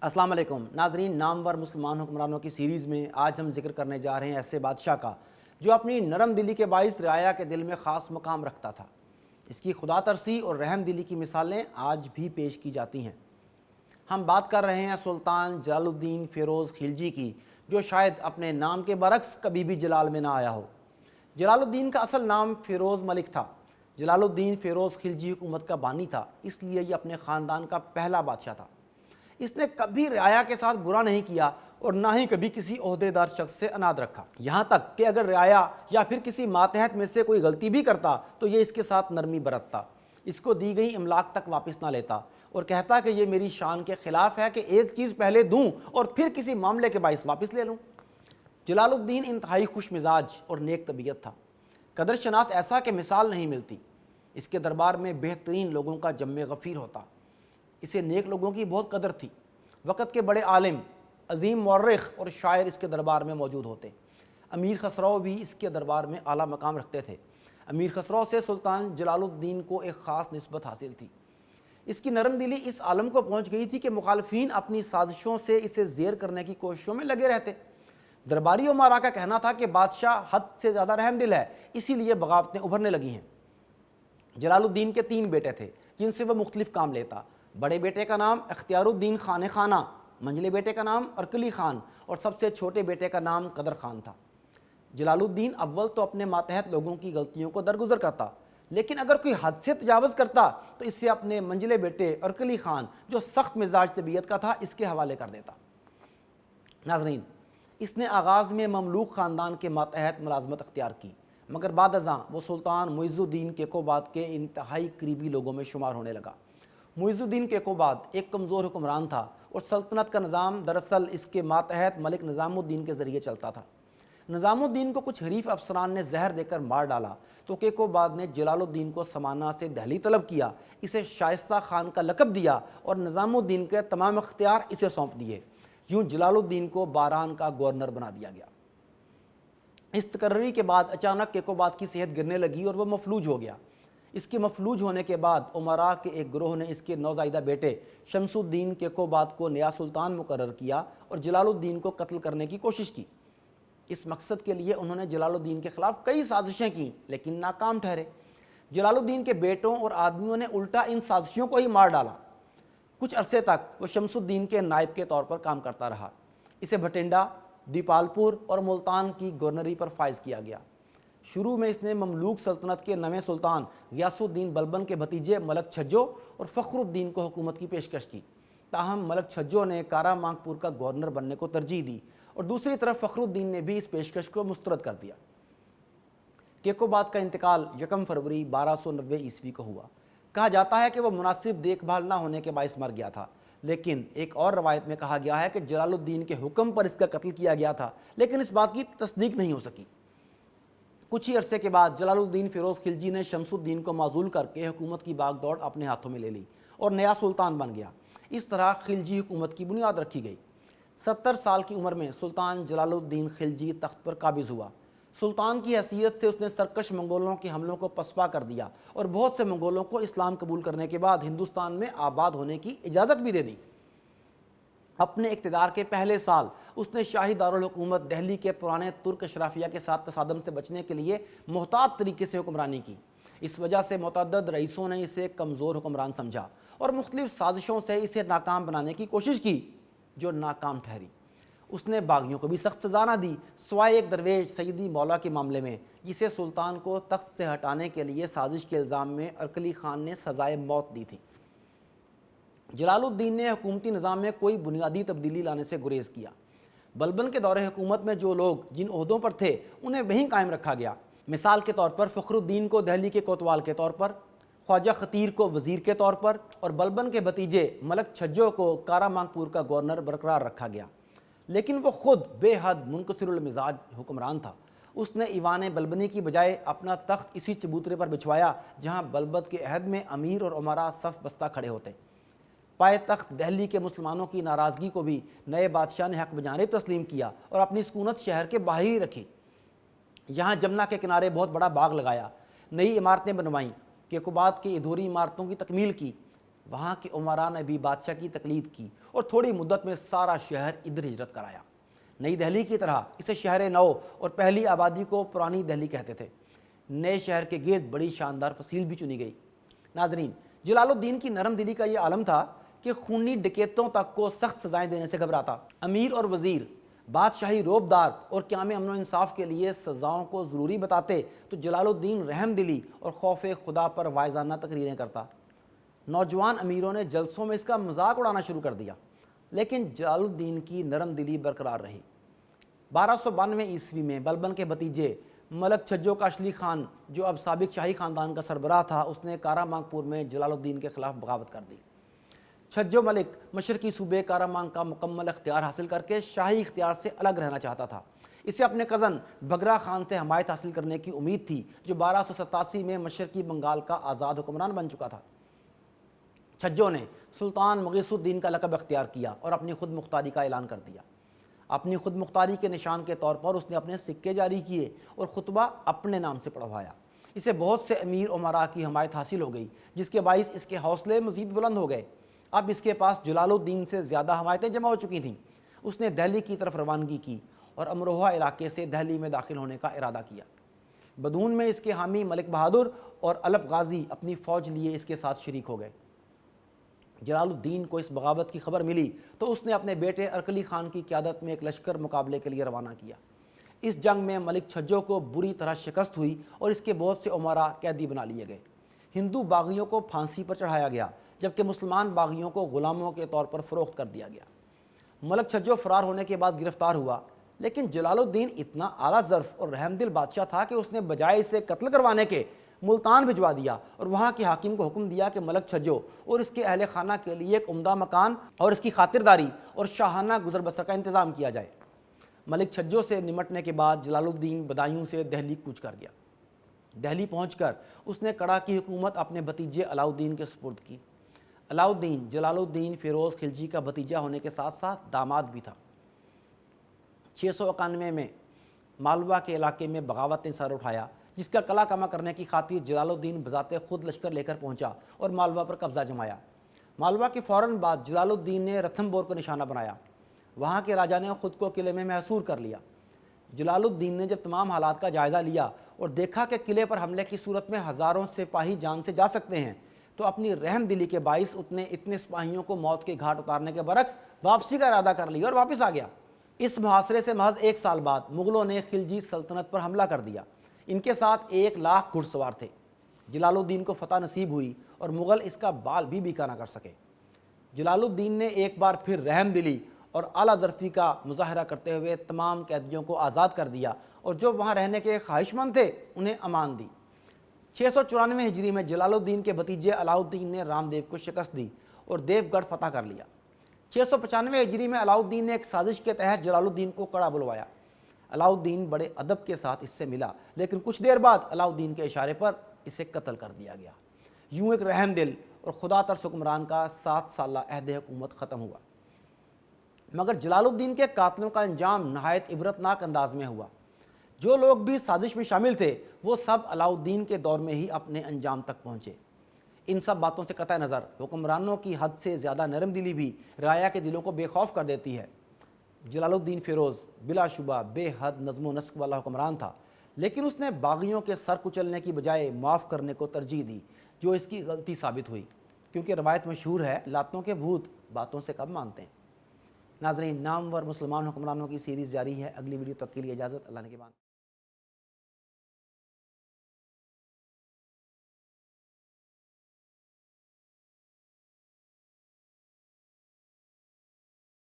السلام علیکم ناظرین، نامور مسلمان حکمرانوں کی سیریز میں آج ہم ذکر کرنے جا رہے ہیں ایسے بادشاہ کا جو اپنی نرم دلی کے باعث رعایا کے دل میں خاص مقام رکھتا تھا۔ اس کی خدا ترسی اور رحم دلی کی مثالیں آج بھی پیش کی جاتی ہیں۔ ہم بات کر رہے ہیں سلطان جلال الدین فیروز خلجی کی، جو شاید اپنے نام کے برعکس کبھی بھی جلال میں نہ آیا ہو۔ جلال الدین کا اصل نام فیروز ملک تھا۔ جلال الدین فیروز خلجی حکومت کا بانی تھا، اس لیے یہ اپنے خاندان کا پہلا بادشاہ تھا۔ اس نے کبھی رعایا کے ساتھ برا نہیں کیا اور نہ ہی کبھی کسی عہدے دار شخص سے اناد رکھا، یہاں تک کہ اگر رعایا یا پھر کسی ماتحت میں سے کوئی غلطی بھی کرتا تو یہ اس کے ساتھ نرمی برتتا، اس کو دی گئی املاک تک واپس نہ لیتا اور کہتا کہ یہ میری شان کے خلاف ہے کہ ایک چیز پہلے دوں اور پھر کسی معاملے کے باعث واپس لے لوں۔ جلال الدین انتہائی خوش مزاج اور نیک طبیعت تھا، قدر شناس ایسا کہ مثال نہیں ملتی۔ اس کے دربار میں بہترین لوگوں کا جم غفیر ہوتا، اسے نیک لوگوں کی بہت قدر تھی۔ وقت کے بڑے عالم، عظیم مورخ اور شاعر اس کے دربار میں موجود ہوتے۔ امیر خسرو بھی اس کے دربار میں اعلیٰ مقام رکھتے تھے۔ امیر خسرو سے سلطان جلال الدین کو ایک خاص نسبت حاصل تھی۔ اس کی نرم دلی اس عالم کو پہنچ گئی تھی کہ مخالفین اپنی سازشوں سے اسے زیر کرنے کی کوششوں میں لگے رہتے۔ درباری امراء کا کہنا تھا کہ بادشاہ حد سے زیادہ رحم دل ہے، اسی لیے بغاوتیں ابھرنے لگی ہیں۔ جلال الدین کے 3 بیٹے تھے جن سے وہ مختلف کام لیتا۔ بڑے بیٹے کا نام اختیار الدین خان خانہ، منجلے بیٹے کا نام ارکلی خان اور سب سے چھوٹے بیٹے کا نام قدر خان تھا۔ جلال الدین اول تو اپنے ماتحت لوگوں کی غلطیوں کو درگزر کرتا، لیکن اگر کوئی حد سے تجاوز کرتا تو اس سے اپنے منجلے بیٹے ارکلی خان، جو سخت مزاج طبیعت کا تھا، اس کے حوالے کر دیتا۔ ناظرین، اس نے آغاز میں مملوک خاندان کے ماتحت ملازمت اختیار کی، مگر بعد ازاں وہ سلطان معز الدین کیقوباد کے انتہائی قریبی لوگوں میں شمار ہونے لگا۔ معز الدین کیقوباد ایک کمزور حکمران تھا اور سلطنت کا نظام دراصل اس کے ماتحت ملک نظام الدین کے ذریعے چلتا تھا۔ نظام الدین کو کچھ حریف افسران نے زہر دے کر مار ڈالا تو کیقوباد نے جلال الدین کو سمانہ سے دہلی طلب کیا، اسے شائستہ خان کا لقب دیا اور نظام الدین کے تمام اختیار اسے سونپ دیے۔ یوں جلال الدین کو باران کا گورنر بنا دیا گیا۔ اس تقرری کے بعد اچانک کیقوباد کی صحت گرنے لگی اور وہ مفلوج ہو گیا۔ اس کے مفلوج ہونے کے بعد امراء کے ایک گروہ نے اس کے نوزائیدہ بیٹے شمس الدین کیقوباد کو نیا سلطان مقرر کیا اور جلال الدین کو قتل کرنے کی کوشش کی۔ اس مقصد کے لیے انہوں نے جلال الدین کے خلاف کئی سازشیں کیں لیکن ناکام ٹھہرے۔ جلال الدین کے بیٹوں اور آدمیوں نے الٹا ان سازشوں کو ہی مار ڈالا۔ کچھ عرصے تک وہ شمس الدین کے نائب کے طور پر کام کرتا رہا۔ اسے بھٹنڈا، دیپالپور اور ملتان کی گورنری پر فائز کیا گیا۔ شروع میں اس نے مملوک سلطنت کے نویں سلطان غیاث الدین بلبن کے بھتیجے ملک چھجو اور فخر الدین کو حکومت کی پیشکش کی، تاہم ملک چھجو نے کارا مانگ پور کا گورنر بننے کو ترجیح دی اور دوسری طرف فخر الدین نے بھی اس پیشکش کو مسترد کر دیا۔ کیقوباد کا انتقال 1 فروری 1290 عیسوی کو ہوا۔ کہا جاتا ہے کہ وہ مناسب دیکھ بھال نہ ہونے کے باعث مر گیا تھا، لیکن ایک اور روایت میں کہا گیا ہے کہ جلال الدین کے حکم پر اس کا قتل کیا گیا تھا، لیکن اس بات کی تصدیق نہیں ہو سکی۔ کچھ ہی عرصے کے بعد جلال الدین فیروز خلجی نے شمس الدین کو معزول کر کے حکومت کی باغ دوڑ اپنے ہاتھوں میں لے لی اور نیا سلطان بن گیا۔ اس طرح خلجی حکومت کی بنیاد رکھی گئی۔ 70 سال کی عمر میں سلطان جلال الدین خلجی تخت پر قابض ہوا۔ سلطان کی حیثیت سے اس نے سرکش منگولوں کے حملوں کو پسپا کر دیا اور بہت سے منگولوں کو اسلام قبول کرنے کے بعد ہندوستان میں آباد ہونے کی اجازت بھی دے دی۔ اپنے اقتدار کے پہلے سال اس نے شاہی دارالحکومت دہلی کے پرانے ترک اشرافیہ کے ساتھ تصادم سے بچنے کے لیے محتاط طریقے سے حکمرانی کی۔ اس وجہ سے متعدد رئیسوں نے اسے کمزور حکمران سمجھا اور مختلف سازشوں سے اسے ناکام بنانے کی کوشش کی، جو ناکام ٹھہری۔ اس نے باغیوں کو بھی سخت سزا نہ دی، سوائے ایک درویش سیدی مولا کے معاملے میں، جسے سلطان کو تخت سے ہٹانے کے لیے سازش کے الزام میں ارکلی خان نے سزائے موت دی تھی۔ جلال الدین نے حکومتی نظام میں کوئی بنیادی تبدیلی لانے سے گریز کیا۔ بلبن کے دور حکومت میں جو لوگ جن عہدوں پر تھے انہیں وہیں قائم رکھا گیا۔ مثال کے طور پر فخر الدین کو دہلی کے کوتوال کے طور پر، خواجہ خطیر کو وزیر کے طور پر اور بلبن کے بھتیجے ملک چھجو کو کارا مانگ پور کا گورنر برقرار رکھا گیا۔ لیکن وہ خود بے حد منکسر المزاج حکمران تھا۔ اس نے ایوان بلبنی کی بجائے اپنا تخت اسی چبوترے پر بچھوایا جہاں بلبن کے عہد میں امیر اور امراء صف بستہ کھڑے ہوتے۔ پائے تخت دہلی کے مسلمانوں کی ناراضگی کو بھی نئے بادشاہ نے حق بجانب تسلیم کیا اور اپنی سکونت شہر کے باہر ہی رکھی۔ یہاں جمنا کے کنارے بہت بڑا باغ لگایا، نئی عمارتیں بنوائیں، کیقوبات کی ادھوری عمارتوں کی تکمیل کی، وہاں کے عمرا نے بھی بادشاہ کی تقلید کی اور تھوڑی مدت میں سارا شہر ادھر ہجرت کرایا۔ نئی دہلی کی طرح اسے شہر نو اور پہلی آبادی کو پرانی دہلی کہتے تھے۔ نئے شہر کے گرد بڑی شاندار فصیل بھی چنی گئی۔ ناظرین، جلال الدین کی نرم دلی کا یہ عالم تھا کہ خونی ڈکیتوں تک کو سخت سزائیں دینے سے گھبراتا۔ امیر اور وزیر بادشاہی روبدار اور قیام امن و انصاف کے لیے سزاؤں کو ضروری بتاتے تو جلال الدین رحم دلی اور خوف خدا پر واعظانہ تقریریں کرتا۔ نوجوان امیروں نے جلسوں میں اس کا مذاق اڑانا شروع کر دیا، لیکن جلال الدین کی نرم دلی برقرار رہی۔ 1292 عیسوی میں بلبن کے بھتیجے ملک چھجو کاشلی خان، جو اب سابق شاہی خاندان کا سربراہ تھا، اس نے کارا مانگ پور میں جلال الدین کے خلاف بغاوت کر دی۔ چھجو ملک مشرقی صوبے کارا مانگ کا مکمل اختیار حاصل کر کے شاہی اختیار سے الگ رہنا چاہتا تھا۔ اسے اپنے کزن بگرا خان سے حمایت حاصل کرنے کی امید تھی، جو 1287 میں مشرقی بنگال کا آزاد حکمران بن چکا تھا۔ چھجو نے سلطان مغیث الدین کا لقب اختیار کیا اور اپنی خود مختاری کا اعلان کر دیا۔ اپنی خود مختاری کے نشان کے طور پر اس نے اپنے سکے جاری کیے اور خطبہ اپنے نام سے پڑھوایا۔ اسے بہت سے امیر امراء کی حمایت حاصل ہو گئی، جس کے باعث اس کے حوصلے مزید بلند ہو گئے۔ اب اس کے پاس جلال الدین سے زیادہ حمایتیں جمع ہو چکی تھیں۔ اس نے دہلی کی طرف روانگی کی اور امروہہ علاقے سے دہلی میں داخل ہونے کا ارادہ کیا۔ بدون میں اس کے حامی ملک بہادر اور الپ غازی اپنی فوج لیے اس کے ساتھ شریک ہو گئے۔ جلال الدین کو اس بغاوت کی خبر ملی تو اس نے اپنے بیٹے ارکلی خان کی قیادت میں ایک لشکر مقابلے کے لیے روانہ کیا۔ اس جنگ میں ملک چھجو کو بری طرح شکست ہوئی اور اس کے بہت سے امراء قیدی بنا لیے گئے۔ ہندو باغیوں کو پھانسی پر چڑھایا گیا، جبکہ مسلمان باغیوں کو غلاموں کے طور پر فروخت کر دیا گیا۔ ملک چھجو فرار ہونے کے بعد گرفتار ہوا، لیکن جلال الدین اتنا اعلیٰ ظرف اور رحم دل بادشاہ تھا کہ اس نے بجائے اسے قتل کروانے کے ملتان بھجوا دیا اور وہاں کے حاکم کو حکم دیا کہ ملک چھجو اور اس کے اہل خانہ کے لیے ایک عمدہ مکان اور اس کی خاطرداری اور شاہانہ گزر بسر کا انتظام کیا جائے۔ ملک چھجو سے نمٹنے کے بعد جلال الدین بدایوں سے دہلی کوچ کر گیا۔ دہلی پہنچ کر اس نے کڑا کی حکومت اپنے بھتیجے علاؤالدین کے سپرد کی۔ علاؤالدین جلال الدین فیروز خلجی کا بھتیجا ہونے کے ساتھ ساتھ داماد بھی تھا۔ 691 میں مالوا کے علاقے میں بغاوت نے سر اٹھایا، جس کا قلع کما کرنے کی خاطر جلال الدین بذات خود لشکر لے کر پہنچا اور مالوا پر قبضہ جمایا۔ مالوا کے فوراً بعد جلال الدین نے رتھمبور کو نشانہ بنایا۔ وہاں کے راجا نے خود کو قلعے میں محصور کر لیا۔ جلال الدین نے جب تمام حالات کا جائزہ لیا اور دیکھا کہ قلعے پر حملے کی صورت میں ہزاروں سپاہی جان سے جا سکتے ہیں، تو اپنی رحم دلی کے باعث اتنے سپاہیوں کو موت کے گھاٹ اتارنے کے برعکس واپسی کا ارادہ کر لیا اور واپس آ گیا۔ اس محاصرے سے محض 1 سال بعد مغلوں نے خلجی سلطنت پر حملہ کر دیا۔ ان کے ساتھ 1 لاکھ گھڑ سوار تھے۔ جلال الدین کو فتح نصیب ہوئی اور مغل اس کا بال بھی بیکا نہ کر سکے۔ جلال الدین نے ایک بار پھر رحم دلی اور اعلیٰ ظرفی کا مظاہرہ کرتے ہوئے تمام قیدیوں کو آزاد کر دیا اور جو وہاں رہنے کے خواہش مند تھے انہیں امان دی۔ 694 ہجری میں جلال الدین کے بھتیجے علاؤالدین نے رام دیو کو شکست دی اور دیو گڑھ فتح کر لیا۔ 695 ہجری میں علاؤالدین نے ایک سازش کے تحت جلال الدین کو کڑا بلوایا۔ علاؤالدین بڑے ادب کے ساتھ اس سے ملا، لیکن کچھ دیر بعد علاؤالدین کے اشارے پر اسے قتل کر دیا گیا۔ یوں ایک رحم دل اور خدا ترس حکمران کا 7 سالہ عہد حکومت ختم ہوا۔ مگر جلال الدین کے قاتلوں کا انجام نہایت عبرتناک انداز میں ہوا۔ جو لوگ بھی سازش میں شامل تھے وہ سب علاؤالدین کے دور میں ہی اپنے انجام تک پہنچے۔ ان سب باتوں سے قطع نظر حکمرانوں کی حد سے زیادہ نرم دلی بھی رعایا کے دلوں کو بے خوف کر دیتی ہے۔ جلال الدین فیروز بلا شبہ بے حد نظم و نسق والا حکمران تھا، لیکن اس نے باغیوں کے سر کچلنے کی بجائے معاف کرنے کو ترجیح دی، جو اس کی غلطی ثابت ہوئی، کیونکہ روایت مشہور ہے لاتوں کے بھوت باتوں سے کب مانتے ہیں۔ ناظرین، نامور مسلمان حکمرانوں کی سیریز جاری ہے۔ اگلی ویڈیو تک کے لیے اجازت، اللہ نے کے بعد۔